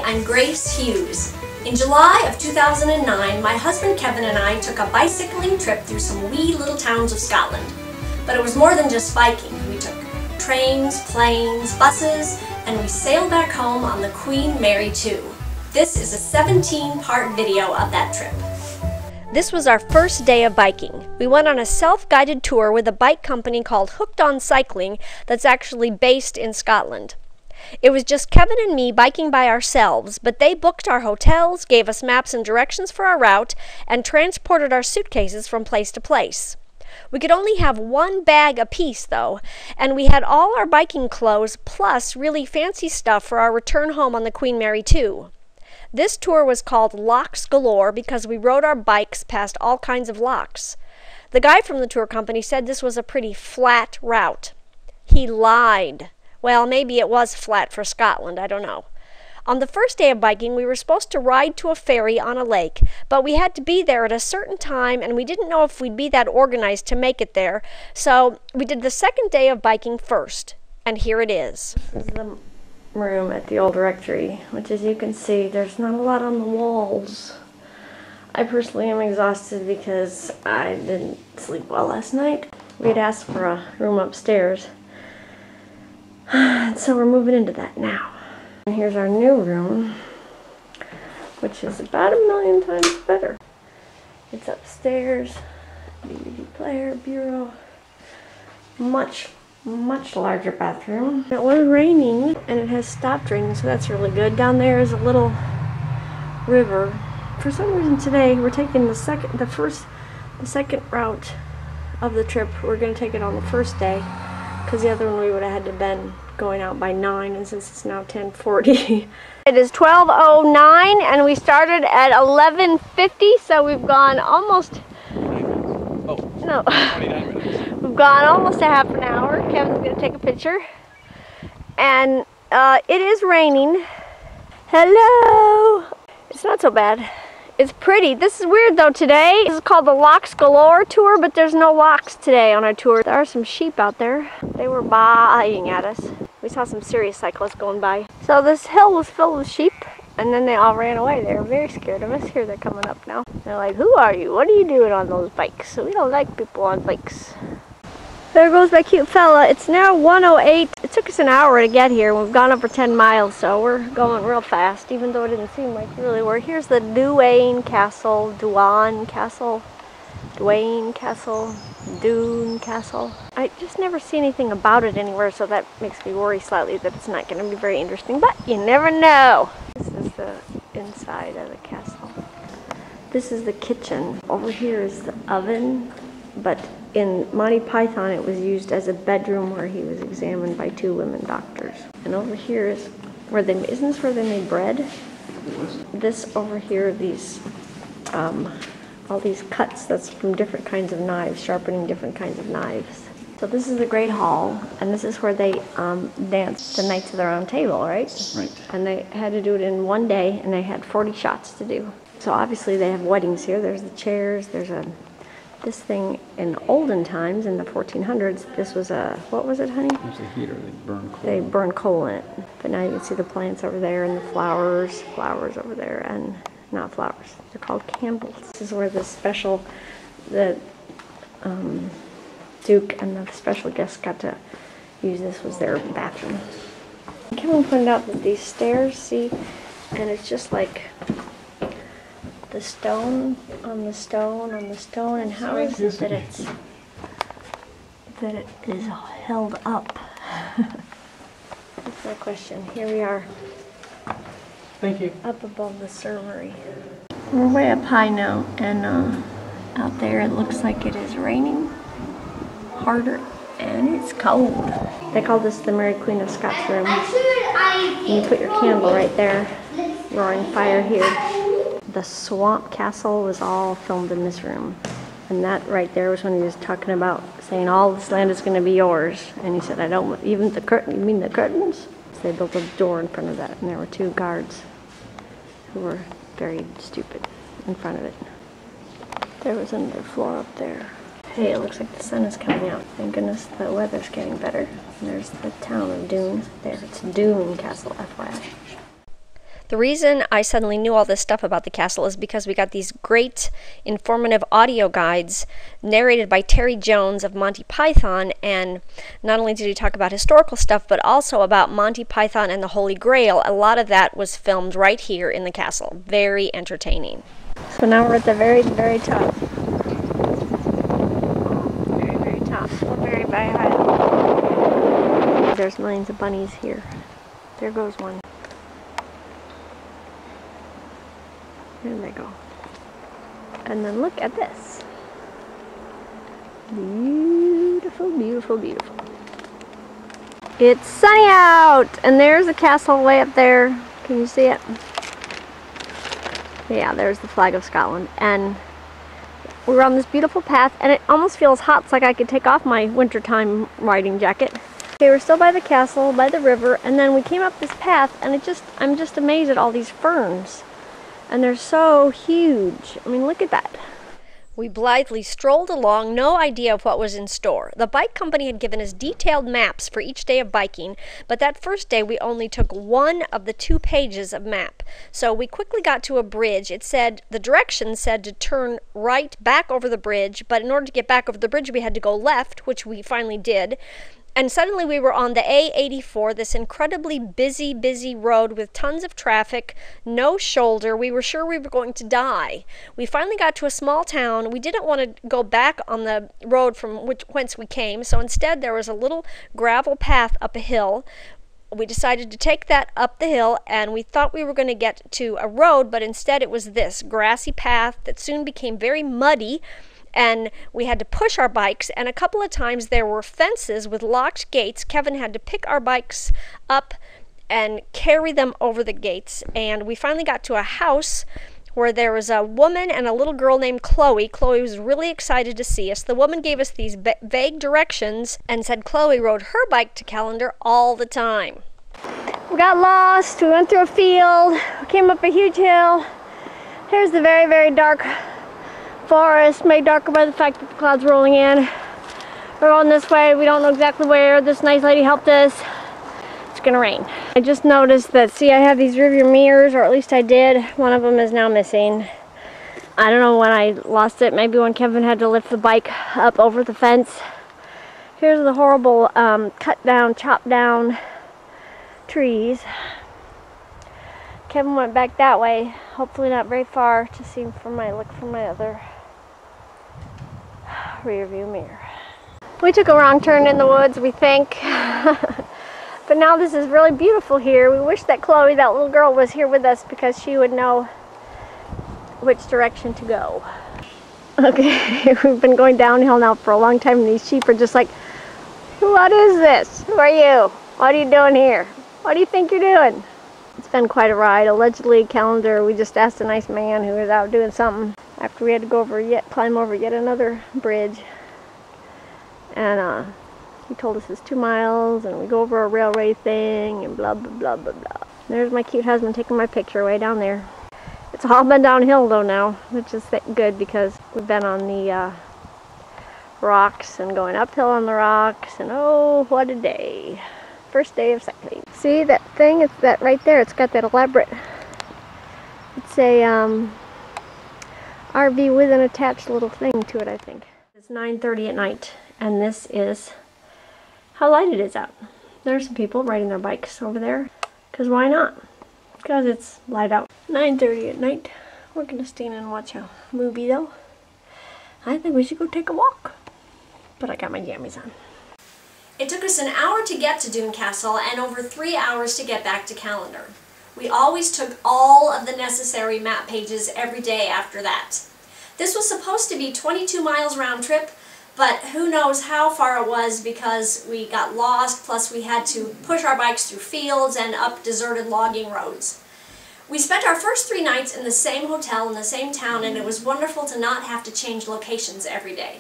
I'm Grace Hughes. In July of 2009, my husband Kevin and I took a bicycling trip through some wee little towns of Scotland. But it was more than just biking. We took trains, planes, buses, and we sailed back home on the Queen Mary 2. This is a 17-part video of that trip. This was our first day of biking. We went on a self-guided tour with a bike company called Hooked on Cycling that's actually based in Scotland. It was just Kevin and me biking by ourselves, but they booked our hotels, gave us maps and directions for our route, and transported our suitcases from place to place. We could only have one bag apiece, though, and we had all our biking clothes plus really fancy stuff for our return home on the Queen Mary 2. This tour was called Locks Galore because we rode our bikes past all kinds of locks. The guy from the tour company said this was a pretty flat route. He lied. Well, maybe it was flat for Scotland, I don't know. On the first day of biking, we were supposed to ride to a ferry on a lake, but we had to be there at a certain time, and we didn't know if we'd be that organized to make it there, so we did the second day of biking first, and here it is. This is the room at the old rectory, which, as you can see, there's not a lot on the walls. I personally am exhausted because I didn't sleep well last night. We had asked for a room upstairs, so we're moving into that now. And here's our new room, which is about 1,000,000 times better. It's upstairs, DVD player, bureau, much larger bathroom. It was raining and it has stopped raining, so that's really good. Down there is a little river. For some reason today we're taking the second route of the trip. We're going to take it on the first day, because the other one we would have had to been going out by 9, and since it's now 10:40. It is 12:09 and we started at 11:50, so we've gone almost, we've gone almost a half an hour. Kevin's going to take a picture. And it is raining. Hello! It's not so bad. It's pretty. This is weird though today. This is called the Locks Galore tour, but there's no locks today on our tour. There are some sheep out there. They were baaing at us. We saw some serious cyclists going by. So this hill was filled with sheep, and then they all ran away. They were very scared of us. Here they're coming up now. They're like, "Who are you? What are you doing on those bikes?" So we don't like people on bikes. There goes my cute fella. It's now 1:08. It took us an hour to get here. We've gone over 10 miles, so we're going real fast, even though it didn't seem like we really were. Here's the Doune Castle, Doune Castle, Doune Castle, Doune Castle. I just never see anything about it anywhere, so that makes me worry slightly that it's not going to be very interesting, but you never know. This is the inside of the castle. This is the kitchen. Over here is the oven, but in Monty Python, it was used as a bedroom where he was examined by 2 women doctors. And over here is where they, isn't this where they made bread? This over here, these, all these cuts, that's from different kinds of knives, sharpening different kinds of knives. So this is the Great Hall, and this is where they danced the Knights of the Round Table, right? Right. And they had to do it in one day, and they had 40 shots to do. So obviously they have weddings here. There's the chairs, there's this thing in olden times, in the 1400s, this was a, what was it, honey? It was a heater. They burned coal. They burned coal in it. But now you can see the plants over there and the flowers over there, and not flowers. They're called candles. This is where the Duke and the special guests got to use. This was their bathroom. Kevin pointed out that these stairs, see, and it's just like the stone on the stone on the stone, and how is it that it is held up? That's my question. Here we are. Thank you. Up above the servery. We're way up high now, and out there it looks like it is raining harder, and it's cold. They call this the Mary Queen of Scots room. And you put your candle right there, roaring fire here. The Swamp Castle was all filmed in this room. And that right there was when he was talking about saying all this land is going to be yours. And he said, I don't, even the curtain, you mean the curtains? So they built a door in front of that, and there were 2 guards who were very stupid in front of it. There was another floor up there. Hey, it looks like the sun is coming out. Thank goodness the weather's getting better. And there's the town of Doune. There, it's Doune Castle, FYI. The reason I suddenly knew all this stuff about the castle is because we got these great informative audio guides narrated by Terry Jones of Monty Python, and not only did he talk about historical stuff, but also about Monty Python and the Holy Grail. A lot of that was filmed right here in the castle. Very entertaining. So now we're at the very, very top. Very, very top. Very, very high. There's millions of bunnies here. There goes one. There they go. And then look at this. Beautiful, beautiful, beautiful. It's sunny out! And there's the castle way up there. Can you see it? Yeah, there's the flag of Scotland. And we're on this beautiful path, and it almost feels hot. It's like I could take off my wintertime riding jacket. Okay, we're still by the castle, by the river, and then we came up this path, and I'm just amazed at all these ferns. And they're so huge. I mean, look at that. We blithely strolled along, no idea of what was in store. The bike company had given us detailed maps for each day of biking, but that first day we only took one of the 2 pages of map. So we quickly got to a bridge. It said, the directions said to turn right back over the bridge, but in order to get back over the bridge we had to go left, which we finally did. And suddenly we were on the A84, this incredibly busy road with tons of traffic, no shoulder. We were sure we were going to die. We finally got to a small town. We didn't want to go back on the road from whence we came, so instead there was a little gravel path up a hill. We decided to take that up the hill, and we thought we were going to get to a road, but instead it was this grassy path that soon became very muddy. And we had to push our bikes, and a couple of times there were fences with locked gates. Kevin had to pick our bikes up and carry them over the gates, and we finally got to a house where there was a woman and a little girl named Chloe. Chloe was really excited to see us. The woman gave us these vague directions and said Chloe rode her bike to Callander all the time. We got lost. We went through a field. We came up a huge hill. Here's the very, very dark forest, made darker by the fact that the clouds rolling in. We're going this way. We don't know exactly where. This nice lady helped us. It's gonna rain. I just noticed that, see, I have these rearview mirrors, or at least I did. One of them is now missing. I don't know when I lost it. Maybe when Kevin had to lift the bike up over the fence. Here's the horrible cut down, chopped down trees. Kevin went back that way, hopefully not very far, to see look for my other rear view mirror. We took a wrong turn in the woods, we think. But now this is really beautiful here. We wish that Chloe, that little girl, was here with us because she would know which direction to go. Okay, we've been going downhill now for a long time, and these sheep are just like, what is this? Who are you? What are you doing here? What do you think you're doing? It's been quite a ride. Allegedly, Callander, we just asked a nice man who was out doing something after we had to go over climb over yet another bridge. And he told us it's 2 miles, and we go over a railway thing, and blah, blah, blah, blah, blah. There's my cute husband taking my picture way down there. It's all been downhill though now, which is good because we've been on the rocks and going uphill on the rocks, and oh, what a day. First day of cycling. See that thing? It's that right there. It's got that elaborate, it's a RV with an attached little thing to it, I think. It's 9:30 at night, and this is how light it is out. There's some people riding their bikes over there, because why not? Because it's light out. 9:30 at night. We're gonna stay in and watch a movie though. I think we should go take a walk. But I got my jammies on. It took us an hour to get to Doune Castle and over 3 hours to get back to Callander. We always took all of the necessary map pages every day after that. This was supposed to be 22 miles round trip, but who knows how far it was because we got lost, plus we had to push our bikes through fields and up deserted logging roads. We spent our first 3 nights in the same hotel in the same town, and it was wonderful to not have to change locations every day.